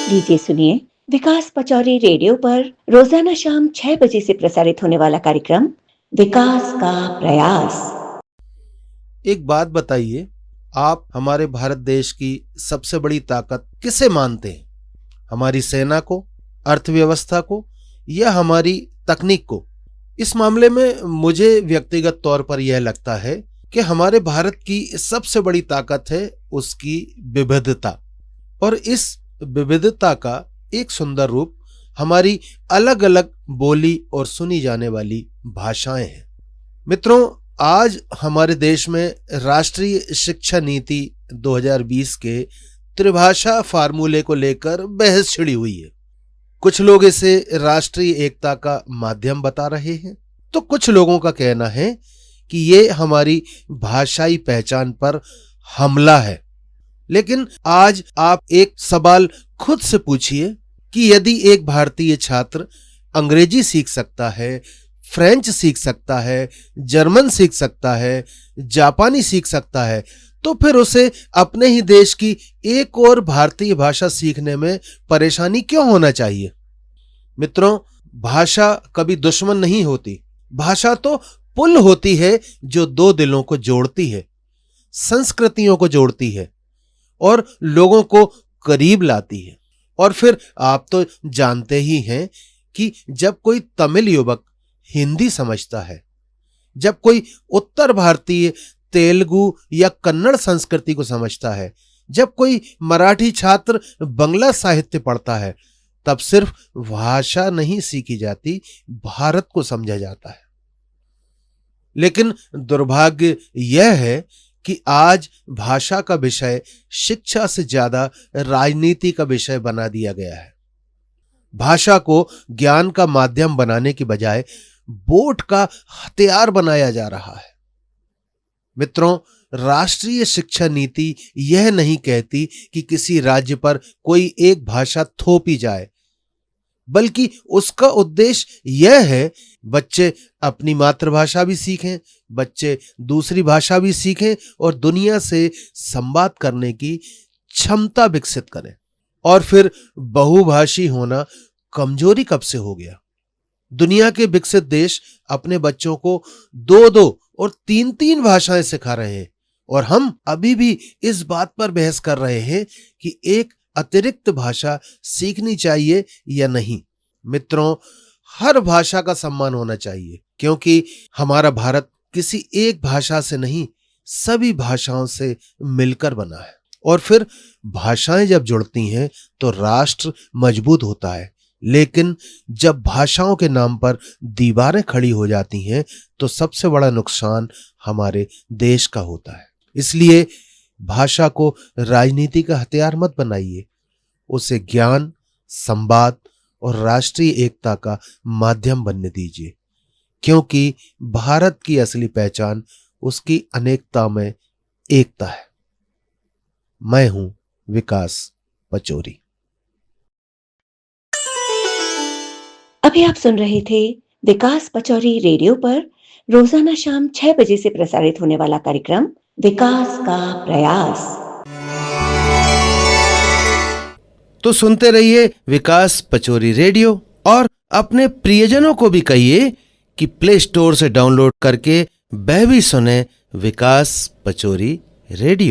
लीजिए सुनिए विकास पचौरी रेडियो पर रोजाना शाम 6 बजे से प्रसारित होने वाला कार्यक्रम विकास का प्रयास। एक बात बताइए, आप हमारे भारत देश की सबसे बड़ी ताकत किसे मानते हैं? हमारी सेना को, अर्थव्यवस्था को या हमारी तकनीक को? इस मामले में मुझे व्यक्तिगत तौर पर यह लगता है कि हमारे भारत की सबसे बड़ी ताकत है उसकी विविधता, और इस विविधता का एक सुंदर रूप हमारी अलग अलग बोली और सुनी जाने वाली भाषाएं हैं। मित्रों, आज हमारे देश में राष्ट्रीय शिक्षा नीति 2020 के त्रिभाषा फार्मूले को लेकर बहस छिड़ी हुई है। कुछ लोग इसे राष्ट्रीय एकता का माध्यम बता रहे हैं, तो कुछ लोगों का कहना है कि ये हमारी भाषाई पहचान पर हमला है। लेकिन आज आप एक सवाल खुद से पूछिए कि यदि एक भारतीय छात्र अंग्रेजी सीख सकता है, फ्रेंच सीख सकता है, जर्मन सीख सकता है, जापानी सीख सकता है, तो फिर उसे अपने ही देश की एक और भारतीय भाषा सीखने में परेशानी क्यों होना चाहिए? मित्रों, भाषा कभी दुश्मन नहीं होती। भाषा तो पुल होती है जो दो दिलों को जोड़ती है, संस्कृतियों को जोड़ती है और लोगों को करीब लाती है। और फिर आप तो जानते ही हैं कि जब कोई तमिल युवक हिंदी समझता है, जब कोई उत्तर भारतीय तेलुगु या कन्नड़ संस्कृति को समझता है, जब कोई मराठी छात्र बंगला साहित्य पढ़ता है, तब सिर्फ भाषा नहीं सीखी जाती, भारत को समझा जाता है। लेकिन दुर्भाग्य यह है कि आज भाषा का विषय शिक्षा से ज्यादा राजनीति का विषय बना दिया गया है। भाषा को ज्ञान का माध्यम बनाने की बजाय वोट का हथियार बनाया जा रहा है। मित्रों, राष्ट्रीय शिक्षा नीति यह नहीं कहती कि किसी राज्य पर कोई एक भाषा थोपी जाए, बल्कि उसका उद्देश्य यह है बच्चे अपनी मातृभाषा भी सीखें, बच्चे दूसरी भाषा भी सीखें और दुनिया से संवाद करने की क्षमता विकसित करें। और फिर बहुभाषी होना कमजोरी कब से हो गया? दुनिया के विकसित देश अपने बच्चों को 2-2 और 3-3 भाषाएं सिखा रहे हैं, और हम अभी भी इस बात पर बहस कर रहे हैं कि एक अतिरिक्त भाषा सीखनी चाहिए या नहीं। मित्रों, हर भाषा का सम्मान होना चाहिए, क्योंकि हमारा भारत किसी एक भाषा से नहीं, सभी भाषाओं से मिलकर बना है। और फिर भाषाएं जब जुड़ती हैं तो राष्ट्र मजबूत होता है। लेकिन जब भाषाओं के नाम पर दीवारें खड़ी हो जाती हैं तो सबसे बड़ा नुकसान हमारे देश का होता है। इसलिए भाषा को राजनीति का हथियार मत बनाइए, उसे ज्ञान, संवाद और राष्ट्रीय एकता का माध्यम बनने दीजिए, क्योंकि भारत की असली पहचान उसकी अनेकता में एकता है। मैं हूं विकास पचौरी। अभी आप सुन रहे थे विकास पचौरी रेडियो पर रोजाना शाम 6 बजे से प्रसारित होने वाला कार्यक्रम विकास का प्रयास। तो सुनते रहिए विकास पचौरी रेडियो, और अपने प्रियजनों को भी कहिए कि प्ले स्टोर से डाउनलोड करके वह भी सुने विकास पचौरी रेडियो।